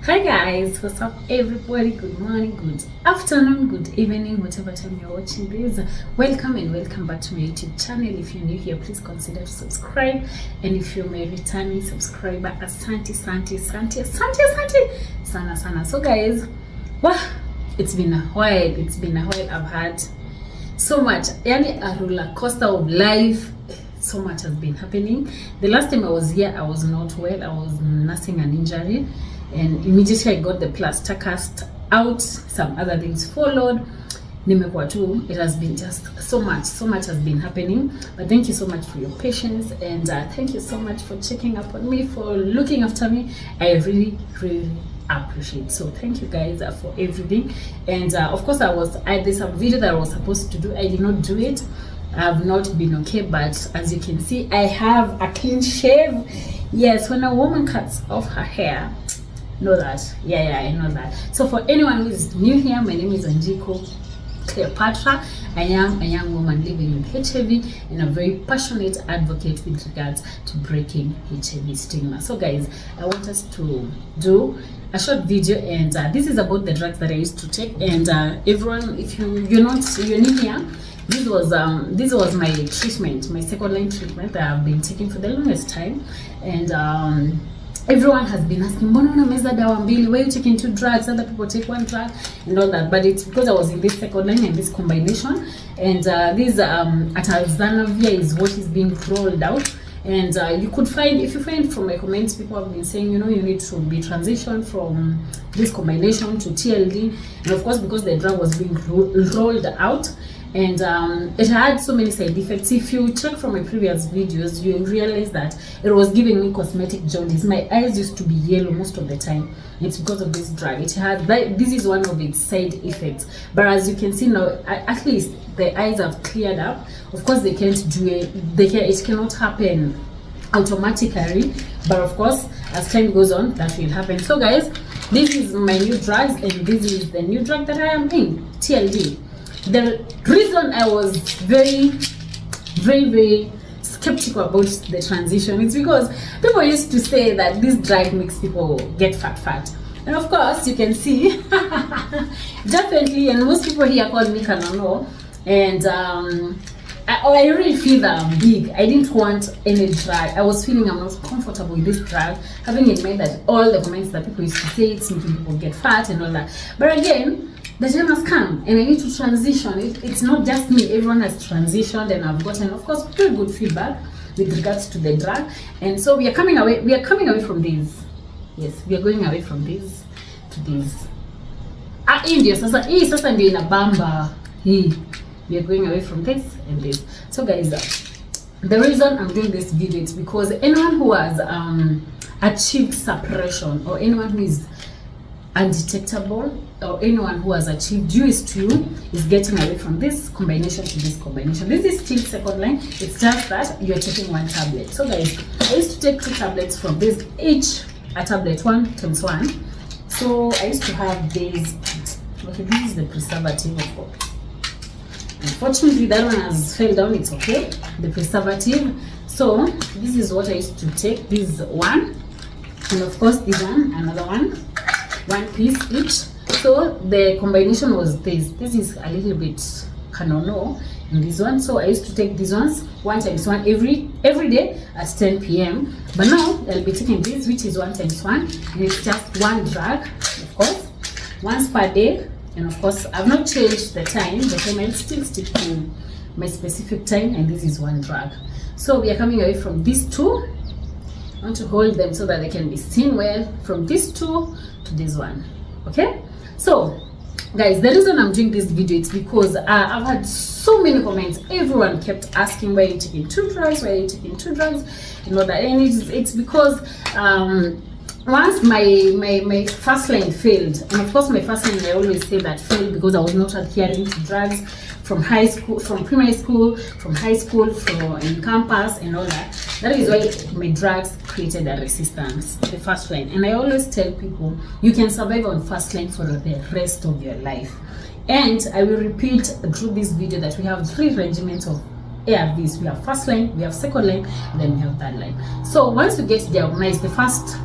Hi guys, what's up everybody? Good morning, good afternoon, good evening, whatever time you're watching this. Welcome and welcome back to my YouTube channel. If you're new here, please consider to subscribe, and if you're my returning subscriber, asante sana. So guys, wow, it's been a while. I've had so much, yani a roller coaster of life. So much has been happening. The last time I was here, I was not well. I was nursing an injury, and immediately I got the plaster cast out. Some other things followed. It has been just so much has been happening. But thank you so much for your patience, and thank you so much for checking up on me, for looking after me. I really appreciate. So thank you guys for everything. And of course, there's a video that I was supposed to do. I did not do it. I've not been okay, but as you can see, I have a clean shave. Yes, when a woman cuts off her hair, know that. Yeah, I know that. So for anyone who is new here, my name is Anjiko Cleopatra. I am a young woman living with HIV and a very passionate advocate with regards to breaking HIV stigma. So guys, I want us to do a short video, and this is about the drugs that I used to take. And everyone, if you're new here, this was my treatment, my second line treatment that I've been taking for the longest time. And everyone has been asking, why are you taking 2 drugs? Other people take 1 drug and all that. But it's because I was in this second line and this combination. And this atazanavir is what is being rolled out. And you could find, if you find from my comments, people have been saying, you need to be transitioned from this combination to TLD. And of course, because the drug was being rolled out, and it had so many side effects. If you check from my previous videos, you realize that it was giving me cosmetic jaundice. My eyes used to be yellow most of the time. It's because of this drug. This is one of its side effects. But as you can see now, at least the eyes have cleared up. Of course, they can't do it. It cannot happen automatically. But of course, as time goes on, that will happen. So guys, this is my new drugs, and this is the new drug that I am in, TLD. The reason I was very skeptical about the transition is because people used to say that this drug makes people get fat. And of course, you can see, definitely, and most people here call me Kanano, and I really feel that I'm big. I didn't want any drug. I was feeling I'm not comfortable with this drug, having in mind that all the comments that people used to say, it's making people get fat and all that. But again, the time has come, and I need to transition. It's not just me. Everyone has transitioned, and I've gotten, of course, very good feedback with regards to the drug. And so we are coming away from this. Yes, we are going away from this to this. India, sasa ndio inabamba hii. We are going away from this and this. So guys, the reason I'm doing this video is because anyone who has achieved suppression, or anyone who is undetectable, or anyone who has achieved US2 is getting away from this combination to this combination. This is still second line. It's just that you're taking 1 tablet. So guys, I used to take 2 tablets from this, each a tablet, 1 times 1. So I used to have this. Okay, this is the preservative, of course. Unfortunately, that one has fell down. It's okay, the preservative. So this is what I used to take. This is 1, and of course this one, another 1 piece each. So the combination was this. This is a little bit kanono in this one. So I used to take these ones 1 times 1 every day at 10 p.m. But now I'll be taking this, which is 1 times 1, and it's just 1 drug, of course, once per day. And of course, I've not changed the time. The time I'll still stick to my specific time, and this is 1 drug. So we are coming away from these 2. I want to hold them so that they can be seen well, from this 2 to this 1. Okay, so guys, the reason I'm doing this video is because I've had so many comments. Everyone kept asking, why are you taking 2 drugs, and all that. And it's because once my first line failed, and of course my first line, I always say that failed because I was not adhering to drugs from high school, from primary school, from high school, from in campus and all that. That is why my drugs created a resistance, the first line. And I always tell people, you can survive on first line for the rest of your life. And I will repeat through this video that we have 3 regimens of Arvs. We have first line, we have second line, and then we have third line. So once you get diagnosed, the first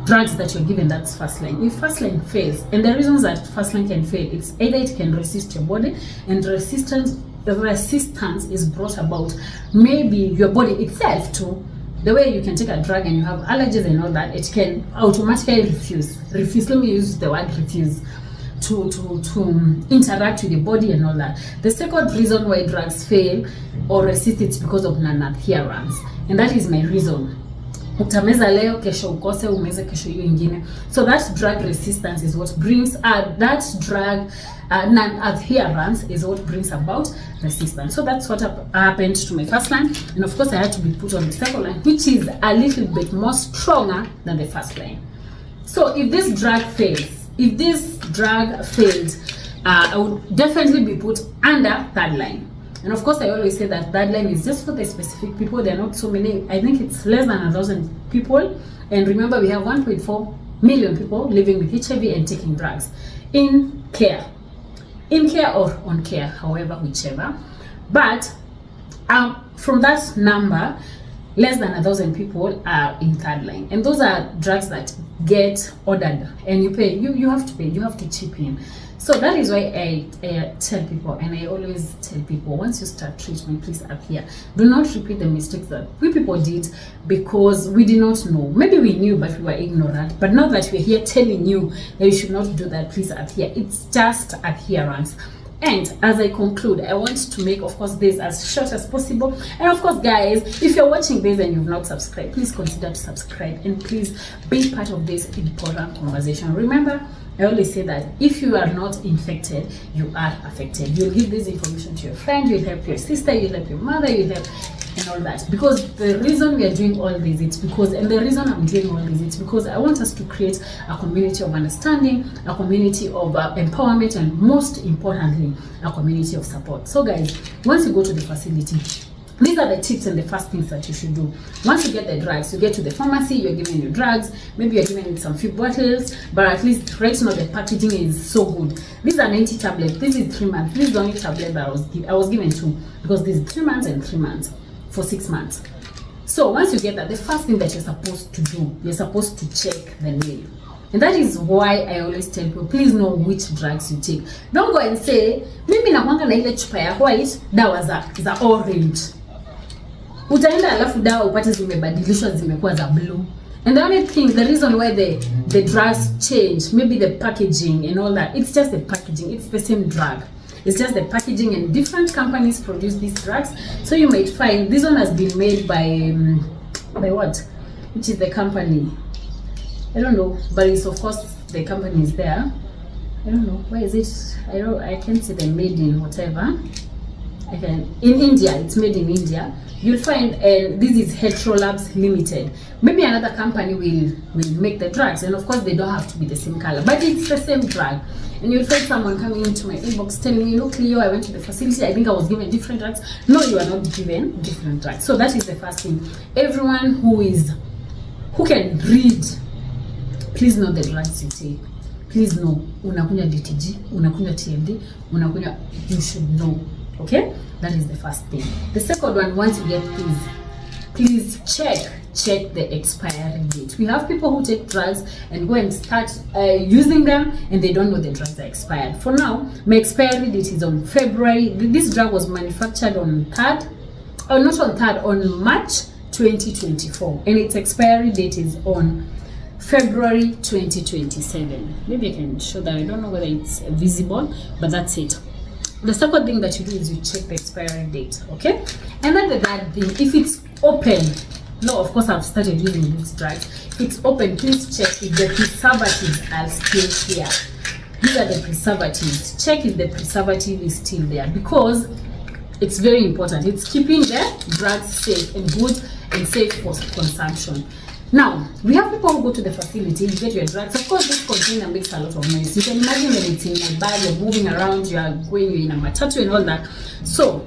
drugs that you're given that's first line. If first line fails, and the reasons that first line can fail, it's either it can resist your body, and resistance is brought about maybe your body itself too. The way you can take a drug and you have allergies and all that, it can automatically refuse. Let me use the word refuse to interact with the body and all that. The second reason why drugs fail or resist, it's because of non-adherence, and that is my reason. Utameza leo kesho ukose, umeze kesho hiyo ingine. So that drug resistance is what brings that drug non-adherence is what brings about resistance. So that's what happened to my first line, and of course I had to be put on the second line, which is a little bit more stronger than the first line. So if this drug failed, I would definitely be put under third line. And of course, I always say that third line is just for the specific people. There are not so many. I think it's less than 1,000 people. And remember, we have 1.4 million people living with HIV and taking drugs in care or on care, however, whichever. But from that number, less than 1,000 people are in third line, and those are drugs that get ordered, and you pay. You have to pay. You have to chip in. So that is why I tell people, and I always tell people, once you start treatment, please adhere. Do not repeat the mistakes that we people did because we did not know. Maybe we knew, but we were ignorant. But now that we're here telling you that you should not do that, please adhere. It's just adherence. And as I conclude, I want to make, of course, this as short as possible. And of course, guys, if you're watching this and you've not subscribed, please consider to subscribe and please be part of this important conversation. Remember, I always say that if you are not infected, you are affected. You'll give this information to your friend, you'll help your sister, you'll help your mother, you'll help and all that. Because the reason we are doing all this, and the reason I'm doing all this, it's because I want us to create a community of understanding, a community of empowerment, and most importantly, a community of support. So guys, once you go to the facility, these are the tips and the first things that you should do. Once you get the drugs, you get to the pharmacy, you're given your drugs, maybe you're given some few bottles, but at least right now the packaging is so good. These are 90 tablets, this is 3 months. This is the only tablet that I was given 2, because this is 3 months and 3 months for 6 months. So once you get that, the first thing that you're supposed to do, you're supposed to check the name. And that is why I always tell people, please know which drugs you take. Don't go and say, mimi nakwanga na ile chupa ya white, dawa za orange. Utaenda alafu dawa upate zimebadilishwa zimekuwa za blue. And the only thing, the reason why the drugs change, maybe the packaging and all that, it's just the packaging. It's the same drug. It's just the packaging, and different companies produce these drugs. So you might find this one has been made by what? Which is the company? I don't know, but it's of course the company is there. I don't know, where is it? I can't see the made in whatever. In India, it's made in India. You'll find, and this is Hetero Labs Limited. Maybe another company will make the drugs, and of course they don't have to be the same color, but it's the same drug. And you'll find someone coming into my inbox telling me, look, Leo, I went to the facility, I think I was given different drugs. No, you are not given different drugs. So that is the first thing. Everyone who can read, please know the drugs you take. Please know, unakunya DTG, unakunya TMD, unakunya, you should know. Okay, that is the first thing. The second one, once you get these, please check the expiry date. We have people who take drugs and go and start using them, and they don't know the drugs are expired. For now, my expiry date is on February. This drug was manufactured on March 2024, and its expiry date is on February 2027. Maybe I can show that. I don't know whether it's visible, but that's it. The second thing that you do is you check the expiry date, okay? And then the third thing, if it's open, no, of course I've started using these drugs. If it's open, please check if the preservatives are still here. These are the preservatives. Check if the preservative is still there, because it's very important. It's keeping the drugs safe and good and safe for consumption. Now, we have people who go to the facility, you get your drugs. Of course, this container makes a lot of noise. You can imagine that it's in your bag, you're moving around, you're in a matatu and all that. So,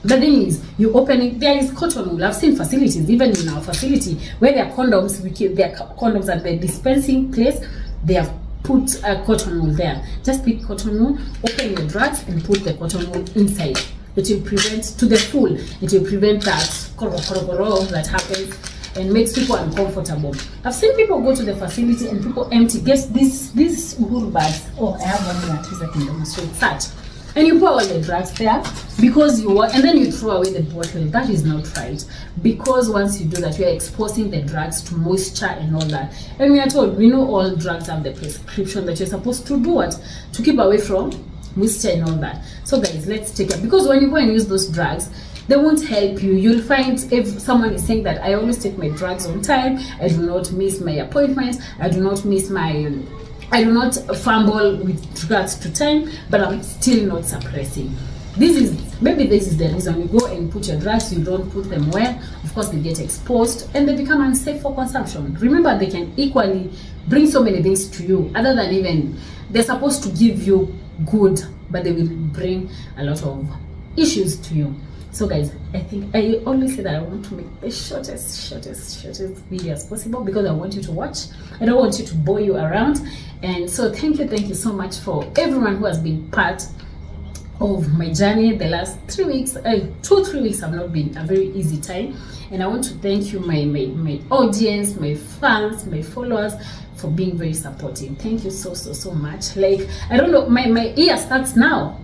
the thing is, you open it, there is cotton wool. I've seen facilities, even in our facility, where there are condoms, there are condoms at the dispensing place, they have put a cotton wool there. Just pick cotton wool, open your drugs, and put the cotton wool inside. It will prevent, to the full, it will prevent that that happens. and makes people uncomfortable. I've seen people go to the facility and people empty, get these uhuru bags. Oh, I have one here, at least I can demonstrate such. And you pour all the drugs there because you want, and then you throw away the bottle. That is not right, because once you do that, you are exposing the drugs to moisture and all that. And we are told, we know all drugs have the prescription that you're supposed to do what? To keep away from moisture and all that. So guys, let's take it, because when you go and use those drugs, they won't help you. You'll find if someone is saying that I always take my drugs on time, I do not miss my appointments, I do not miss my I do not fumble with regards to time, but I'm still not suppressing. Maybe this is the reason. You go and put your drugs, you don't put them well, of course they get exposed and they become unsafe for consumption. Remember, they can equally bring so many things to you, other than even, they're supposed to give you good, but they will bring a lot of issues to you. So guys, I always say that I want to make the shortest video as possible, because I want you to watch. I don't want you to bore you around. And so thank you so much for everyone who has been part of my journey. The last 3 weeks, 2-3 weeks have not been a very easy time, and I want to thank you, my audience, my fans, my followers, for being very supportive. Thank you so much. Like, I don't know, my year starts now.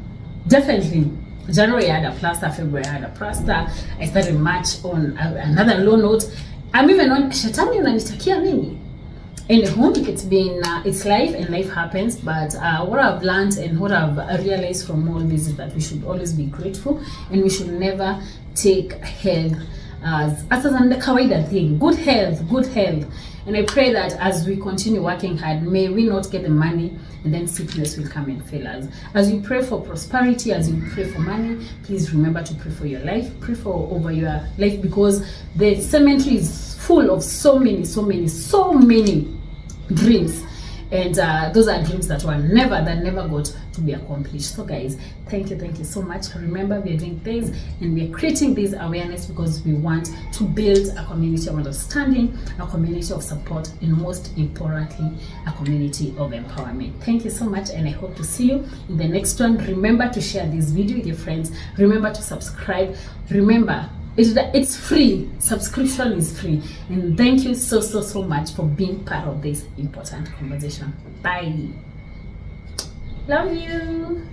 Definitely January I had a plaster, February I had a plaster, I started March on another low note. I'm even on shetani unanitakia nini. Anywho, it's been it's life, and life happens, but what I've learned and what I've realized from all this is that we should always be grateful, and we should never take health as an kawaida thing. Good health. And I pray that as we continue working hard, may we not get the money and then sickness will come and fail us. As you pray for prosperity, as you pray for money, please remember to pray for your life, pray for over your life, because the cemetery is full of so many dreams, and those are dreams that never got to be accomplished. So guys, thank you so much. Remember, we are doing things and we are creating this awareness because we want to build a community of understanding, a community of support, and most importantly, a community of empowerment. Thank you so much, and I hope to see you in the next one. Remember to share this video with your friends. Remember to subscribe. Remember, it's free. Subscription is free. And thank you so much for being part of this important conversation. Bye. Love you.